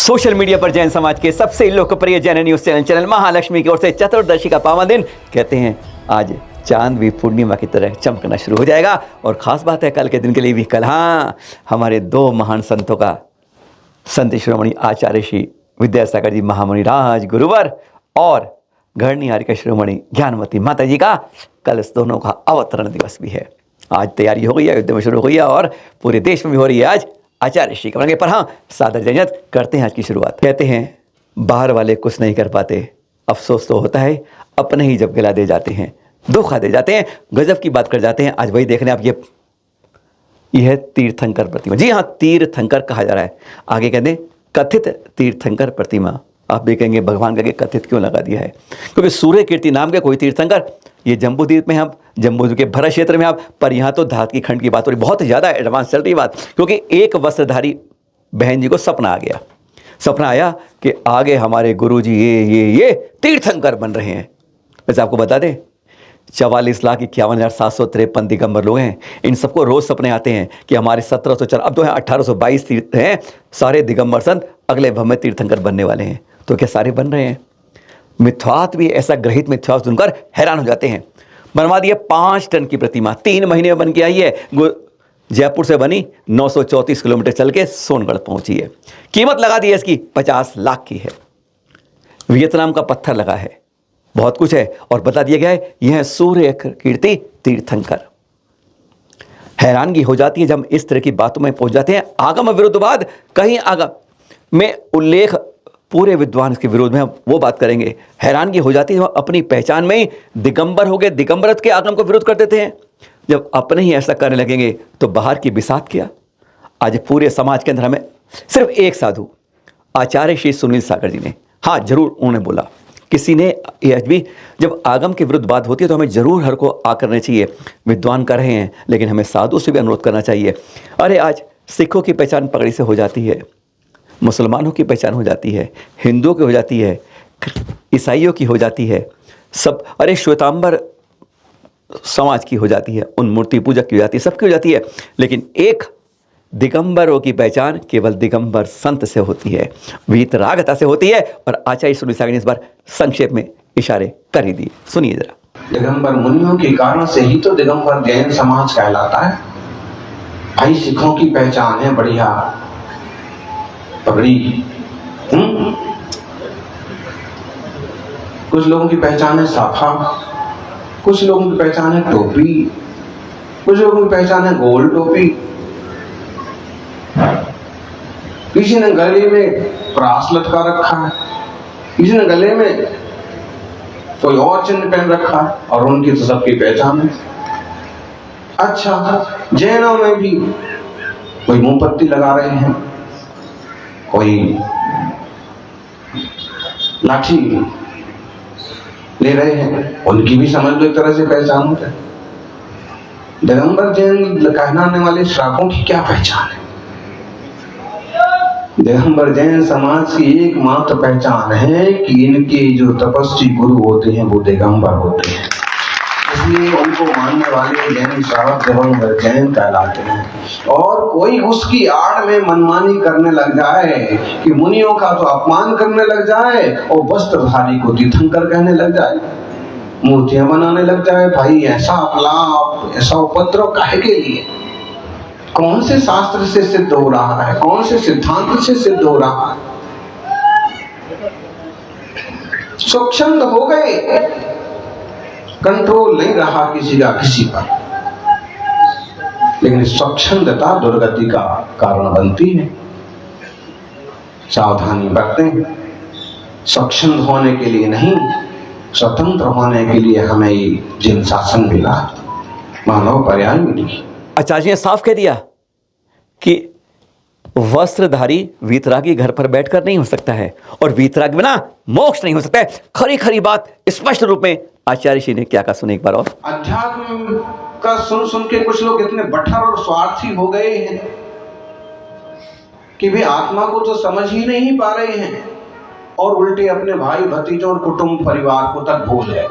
Social media पर जैन समाज के सबसे लोकप्रिय जैन न्यूज चैनल महालक्ष्मी की ओर से चतुर्दशी का पावन दिन कहते हैं आज चांद भी पूर्णिमा की तरह चमकना शुरू हो जाएगा। और ख़ास बात है कल के दिन के लिए भी, कल हमारे दो महान संतों का, संत शिरोमणि आचार्य श्री विद्यासागर जी महामुनि राज गुरुवर और घरनी हारिका शिरोमणि ज्ञानवती माता जी का कल इस दोनों का अवतरण दिवस भी है। आज तैयारी हो गई है, अयोध्या में शुरू हो गई है और पूरे देश में भी हो रही है आज आचार्य श्री कमल के। पर सादर जयंत करते हैं आज की शुरुआत। कहते हैं बाहर वाले कुछ नहीं कर पाते, अफसोस तो होता है अपने ही जब गिला दे जाते हैं, धोखा दे जाते हैं, गजब की बात कर जाते हैं। आज वही देख रहे हैं आप, यह तीर्थंकर प्रतिमा। जी हाँ, तीर्थंकर कहा जा रहा है। आगे कहते हैं कथित तीर्थंकर प्रतिमा। आप भी कहेंगे भगवान का कथित क्यों लगा दिया है? क्योंकि सूर्य कीर्ति नाम के कोई तीर्थंकर, ये जम्बू द्वीप में आप, जम्बू के भरत क्षेत्र में आप, पर यहाँ तो धात की खंड की बात हो रही, बहुत ज़्यादा एडवांस चल रही बात। क्योंकि एक वस्त्रधारी बहन जी को सपना आ गया, सपना आया कि आगे हमारे गुरु जी ये तीर्थंकर बन रहे हैं। वैसे आपको बता दें 44,51,753 दिगंबर लोग हैं। इन सबको रोज़ सपने आते हैं कि हमारे 1704 अब तो हैं 1822 तीर्थ हैं, सारे दिगंबर संत अगले भव में तीर्थंकर बनने वाले हैं। तो क्या सारे बन रहे हैं? मिथ्यात्व भी ऐसा ग्रहित मिथ्यात्व सुनकर हैरान हो जाते हैं। बनवा दिए 5 टन की प्रतिमा, 3 महीने में बन के आई है। जयपुर से बनी 934 किलोमीटर चल के सोनगढ़ पहुंची है। कीमत लगा दी है इसकी 50 लाख की है। वियतनाम का पत्थर लगा है, बहुत कुछ है। और बता दिया गया है यह सूर्य कीर्ति तीर्थंकर। हैरानगी हो जाती है जब इस तरह की बातों में पहुंच जाते हैं। आगम विरुद्धवाद, कहीं आगम में उल्लेख पूरे विद्वान इसके विरोध में वो बात करेंगे। हैरानगी हो जाती है, अपनी पहचान में ही दिगंबर हो गए, दिगंबरत के आगम को विरोध कर देते हैं। जब अपने ही ऐसा करने लगेंगे तो बाहर की बिसात क्या? आज पूरे समाज के अंदर हमें सिर्फ एक साधु आचार्य श्री सुनील सागर जी ने, हाँ जरूर उन्होंने बोला, किसी ने आज भी जब आगम के विरुद्ध बात होती है तो हमें जरूर हर को आ करना चाहिए। विद्वान कर रहे हैं लेकिन हमें साधु से भी अनुरोध करना चाहिए। अरे आज सिखों की पहचान पगड़ी से हो जाती है, मुसलमानों की पहचान हो जाती है, हिंदुओं की हो जाती है, ईसाइयों की हो जाती है, सब, अरे श्वेतांबर समाज की हो जाती है, उन मूर्ति पूजक की हो जाती है, सबकी हो जाती है। लेकिन एक दिगंबरों की पहचान केवल दिगंबर संत से होती है, वीतरागता से होती है। और आचार्य सुनील सागर ने इस बार संक्षेप में इशारे कर ही दिए, सुनिए जरा। दिगंबर मुनियों के कारण से ही तो दिगंबर जैन समाज कहलाता है। भाई सिखों की पहचान है बढ़िया पगड़ी, कुछ लोगों की पहचान है साफा, कुछ लोगों की पहचान है टोपी, कुछ लोगों की पहचान है गोल टोपी, किसी ने गले में प्रास लटका रखा है, किसी ने गले में कोई और चिन्ह पहन रखा है, और उनकी तो सबकी पहचान है। अच्छा, जैनों में भी कोई मुंह पत्ती लगा रहे हैं, कोई लाठी ले रहे हैं, उनकी भी समझ लो एक तरह से पहचान होता है। दिगंबर जैन कहलाने वाले श्रावकों की क्या पहचान है? दिगंबर जैन समाज की एकमात्र पहचान है कि इनके जो तपस्वी गुरु होते हैं वो दिगंबर होते हैं, इसलिए उनको मानने वाले जैन श्रावक दिगंबर जैन कहलाते हैं। और कोई उसकी आड़ में मनमानी करने लग जाए कि मुनियों का तो अपमान करने लग जाए और वस्त्रधारी को तीर्थंकर कहने लग जाए, मूर्तियां बनाने लग जाए, भाई ऐसा अपलाप, ऐसा उपद्रव काहे के लिए? कौन से शास्त्र से सिद्ध हो रहा है, कौन से सिद्धांत से सिद्ध हो रहा है? स्वच्छंद हो गए, कंट्रोल नहीं रहा किसी का किसी पर। लेकिन स्वच्छंदता दुर्गति का कारण बनती है। सावधानी बरतें, स्वच्छंद होने के लिए नहीं, स्वतंत्र होने के लिए हमें जिन शासन मिला, मानव पर्याय मिली। आचार्य ने साफ कह दिया कि वस्त्रधारी वीतरागी घर पर बैठकर नहीं हो सकता है और वीतराग बिना मोक्ष नहीं हो सकता है। खरी खरी बात स्पष्ट रूप में आचार्य जी ने क्या कहा, सुने एक बार और। अध्यात्म का सुन सुन के कुछ लोग इतने बट्टर और स्वार्थी हो गए हैं कि वे आत्मा को तो समझ ही नहीं पा रहे हैं और उल्टे अपने भाई भतीजों और कुटुंब परिवार को तक भूल गए।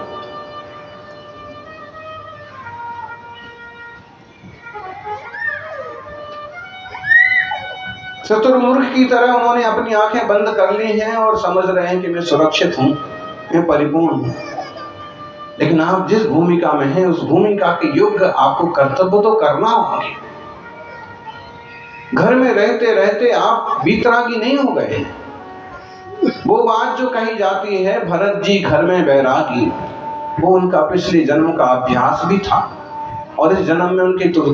शुतुरमुर्ग की तरह उन्होंने अपनी आंखें बंद कर ली हैं और समझ रहे हैं कि मैं सुरक्षित हूं, मैं परिपूर्ण हूं। लेकिन आप जिस भूमिका में हैं उस भूमिका के योग्य आपको कर्तव्य तो करना होंगे। घर में रहते रहते आप वीतरागी नहीं हो गए। वो बात जो कही जाती है भरत जी घर में बैरागी, वो उनका पिछले जन्म का अभ्यास भी था और इस जन्म में उनके तो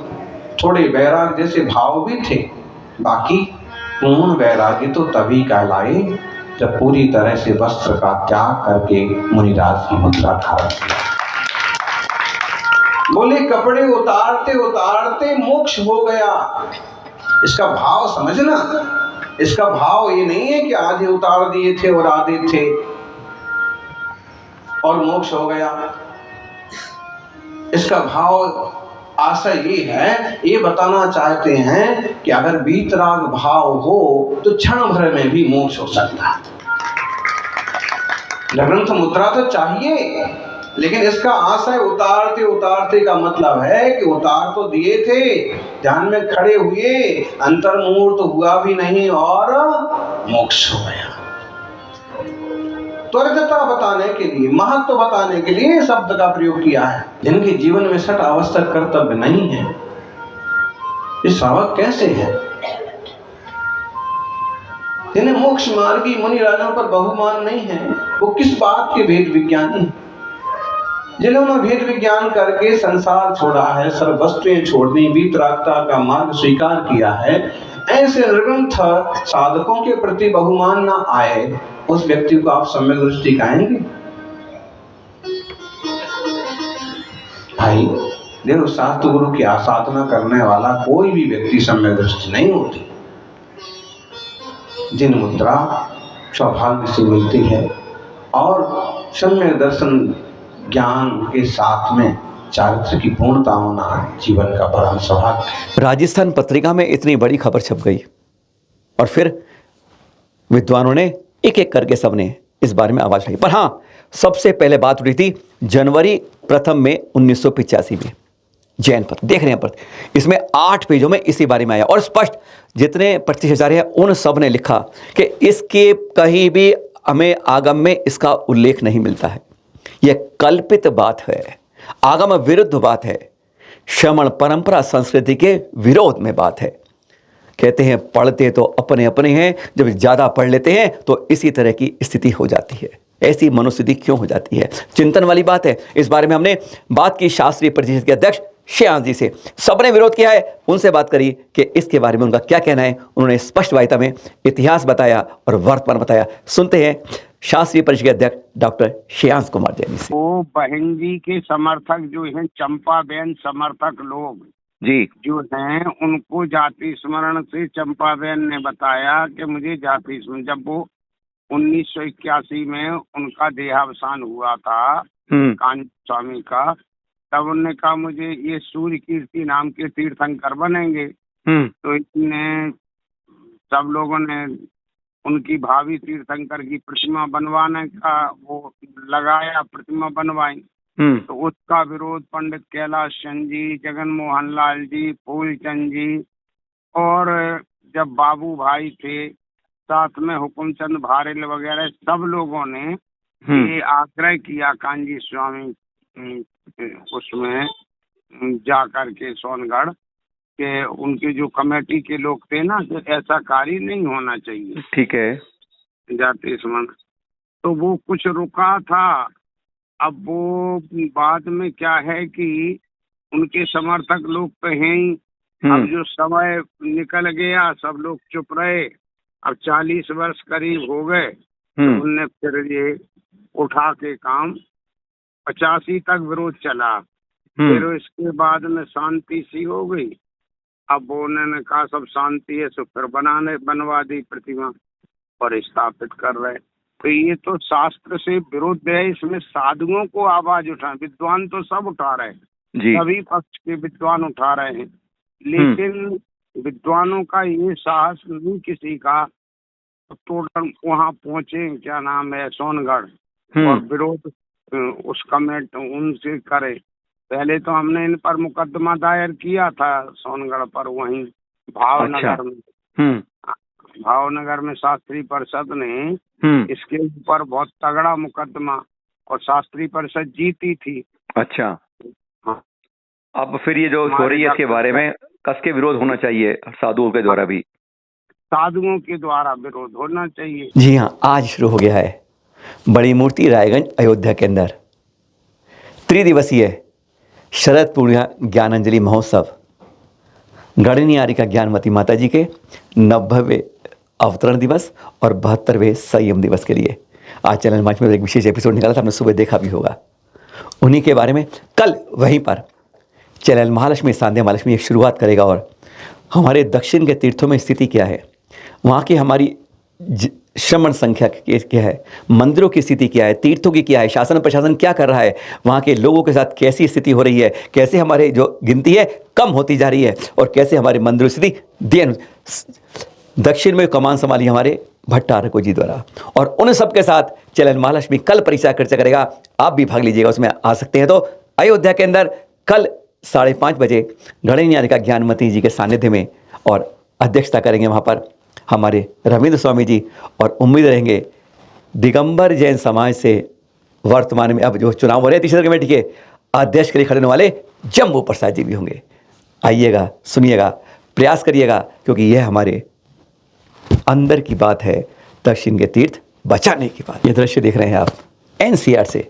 थोड़े बैराग जैसे भाव भी थे। बाकी पूर्ण बैरागी तो तभी कहलाए जब पूरी तरह से वस्त्र का त्याग करके मुनिराज की मुद्रा धारण किया। बोले कपड़े उतारते उतारते मोक्ष हो गया। इसका भाव समझना। इसका भाव ये नहीं है कि आधे उतार दिए थे और आधे थे और मोक्ष हो गया। इसका भाव आशय ये है, ये बताना चाहते हैं कि अगर वीतराग भाव हो तो क्षण भर में भी मोक्ष हो सकता है। ग्रंथ मुद्रा तो चाहिए, लेकिन इसका आशय उतारते उतारते का मतलब है कि उतार तो दिए थे, ध्यान में खड़े हुए, अंतर्मुहूर्त तो हुआ भी नहीं और मोक्ष हो गया। त्वरितता बताने के लिए, महत्व बताने के लिए शब्द का प्रयोग किया है। जिनके जीवन में सठ आवश्यक कर्तव्य नहीं है, ये श्रावक कैसे है? जिन्हें मोक्ष मार्गी मुनि राजों पर बहुमान नहीं है, वो किस बात के भेद विज्ञानी हैं? जिन्होंने भेद विज्ञान करके संसार छोड़ा है, सर्व वस्तुएं छोड़ दी, वीतरागता का मार्ग स्वीकार किया है, ऐसे निर्ग्रंथ साधकों के प्रति बहुमान ना आए, उस व्यक्ति को आप सम्यक दृष्टि कहेंगे? भाई देखो, शास्त्र गुरु की आसाधना करने वाला कोई भी व्यक्ति सम्यक दृष्टि नहीं होती। जिन मुद्रा सौभाग्य से मिलती है और सम्यक दर्शन ज्ञान के साथ में चारित्र की पूर्णता होना जीवन का बड़ा सौभाग्य है। राजस्थान पत्रिका में इतनी बड़ी खबर छप गई और फिर विद्वानों ने एक एक करके सबने इस बारे में आवाज उठाई। पर हाँ, सबसे पहले बात उठी थी जनवरी 1 में 1985 में जैन पत्र, देख रहे हैं पत्र, इसमें 8 पेजों में इसी बारे में आया और स्पष्ट जितने प्रतिष्ठाचार्य हैं उन सब ने लिखा कि इसके कहीं भी हमें आगम में इसका उल्लेख नहीं मिलता है। यह कल्पित बात है, आगम विरुद्ध बात है, श्रमण परंपरा संस्कृति के विरोध में बात है। कहते हैं पढ़ते तो अपने अपने हैं, जब ज़्यादा पढ़ लेते हैं तो इसी तरह की स्थिति हो जाती है। ऐसी मनोस्थिति क्यों हो जाती है? चिंतन वाली बात है। इस बारे में हमने बात की शास्त्रीय परिषद के अध्यक्ष श्याम जी से, सबने विरोध किया है, उनसे बात करी कि इसके बारे में उनका क्या कहना है। उन्होंने स्पष्ट वायता में इतिहास बताया और वर्तमान बताया। सुनते हैं शास्त्रीय परिषद के अध्यक्ष डॉक्टर श्याम कुमार जैन से। वो बहन जी के समर्थक जो हैं, चंपा बहन समर्थक लोग जी जो हैं, उनको जाति स्मरण से चंपा बहन ने बताया कि मुझे जाति स्मरण, जब वो 1981 में उनका देहावसान हुआ था कांची स्वामी का, तब उन्होंने कहा मुझे ये सूर्य कीर्ति नाम के तीर्थंकर बनेंगे। तो इसने सब लोगों ने उनकी भावी तीर्थंकर की प्रतिमा बनवाने का वो लगाया, प्रतिमा बनवाई। तो उसका विरोध पंडित कैलाश चंद जी, जगन मोहन लाल जी, फूलचंद जी और जब बाबू भाई थे, साथ में हुकुमचंद भारेल वगैरह सब लोगों ने ये आग्रह किया कांची स्वामी उसमें जाकर के सोनगढ़ के उनके जो कमेटी के लोग थे ना, कि ऐसा कार्य नहीं होना चाहिए। ठीक है, जाति स्मरण तो वो कुछ रुका था। अब वो बाद में क्या है कि उनके समर्थक लोग तो हैं ही, अब जो समय निकल गया सब लोग चुप रहे। अब 40 वर्ष करीब हो गए, तो उनने फिर ये उठा के काम 85 तक विरोध चला। फिर इसके बाद में शांति सी हो गई। अब उन्होंने कहा सब शांति है, तो फिर बनवा दी प्रतिमा और स्थापित कर रहे। तो ये तो शास्त्र से विरुद्ध है। इसमें साधुओं को आवाज उठाए, विद्वान तो सब उठा रहे हैं, सभी पक्ष के विद्वान उठा रहे हैं, लेकिन विद्वानों का ये साहस नहीं किसी का टोटल वहाँ पहुंचे, क्या नाम है, सोनगढ़, और विरोध उस कमेटी उनसे करे। पहले तो हमने इन पर मुकदमा दायर किया था सोनगढ़ पर, वहीं भावनगर में। भावनगर में शास्त्री परिषद ने इसके ऊपर बहुत तगड़ा मुकदमा, और शास्त्री परिषद जीती थी। अच्छा, हाँ। अब फिर ये जो हो रही है इसके बारे में कस के विरोध होना चाहिए, साधुओं के द्वारा भी, साधुओं के द्वारा विरोध होना चाहिए। जी हाँ, आज शुरू हो गया है बड़ी मूर्ति रायगंज अयोध्या के अंदर त्रिदिवसीय शरद पूर्णिमा ज्ञानांजलि महोत्सव। गणनीयारी का ज्ञानमती माता जी के 90वें अवतरण दिवस और 72वें संयम दिवस के लिए आज चैनल मंच में एक विशेष एपिसोड निकाला था, आपने सुबह देखा भी होगा। उन्हीं के बारे में कल वहीं पर चैनल महालक्ष्मी सांध्या महालक्ष्मी एक शुरुआत करेगा, और हमारे दक्षिण के तीर्थों में स्थिति क्या है, वहाँ की हमारी श्रमण संख्या क्या है, मंदिरों की स्थिति क्या है, तीर्थों की क्या है, शासन प्रशासन क्या कर रहा है, वहाँ के लोगों के साथ कैसी स्थिति हो रही है, कैसे हमारे जो गिनती है कम होती जा रही है, और कैसे हमारे मंदिरों की स्थिति दक्षिण में कमान संभाली हमारे भट्टारको जी द्वारा। और उन सब के साथ चैनल महालक्ष्मी कल परिचय चर्चा करेगा, आप भी भाग लीजिएगा, उसमें आ सकते हैं। तो अयोध्या के अंदर कल 5:30 बजे गणनीयारी का ज्ञानमती जी के सानिध्य में, और अध्यक्षता करेंगे वहाँ पर हमारे रविंद्र स्वामी जी, और उम्मीद रहेंगे दिगंबर जैन समाज से वर्तमान में अब जो चुनाव हो रहे हैं तीसरी कमेटी के अध्यक्ष के लिए खड़े होने वाले जम्बू प्रसाद जी भी होंगे। आइएगा, सुनिएगा, प्रयास करिएगा, क्योंकि यह हमारे अंदर की बात है, दक्षिण के तीर्थ बचाने की बात। ये दृश्य देख रहे हैं आप एनसीआर से,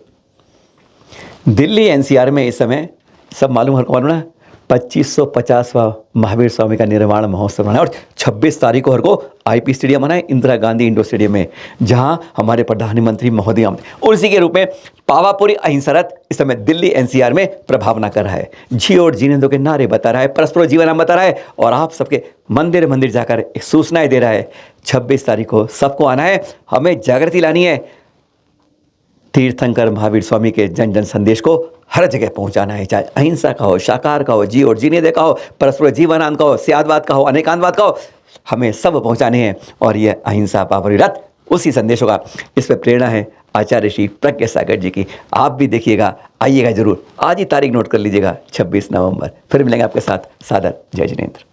दिल्ली एनसीआर में इस समय सब मालूम है 2550वां महावीर स्वामी का निर्माण महोत्सव मनाया, और 26 तारीख को हर को आईपी स्टेडियम मनाए, इंदिरा गांधी इंडोर स्टेडियम में, जहां हमारे प्रधानमंत्री महोदय और इसी के रूप में पावापुरी अहिंसा रथ इस समय दिल्ली एनसीआर में प्रभावना कर रहा है, जी और जीने दो के नारे बता रहा है, परस्पर जीवन बता रहा है, और आप सबके मंदिर मंदिर जाकर एक सूचनाएं दे रहा है। 26 तारीख को सबको आना है, हमें जागृति लानी है, तीर्थंकर महावीर स्वामी के जन जन संदेश को हर जगह पहुंचाना है, चाहे अहिंसा का हो, शाकाहार का हो, जी और जीने दे का हो, परस्पर जीवनांत का हो, स्यादवाद का हो, अनेकांतवाद का हो, हमें सब पहुंचाने हैं। और यह अहिंसा पावापुरी रथ उसी संदेश होगा। इस पर प्रेरणा है आचार्य श्री प्रज्ञा सागर जी की। आप भी देखिएगा, आइएगा जरूर, आज ही तारीख नोट कर लीजिएगा 26 नवंबर। फिर मिलेंगे आपके साथ, सादर जय जिनेंद्र।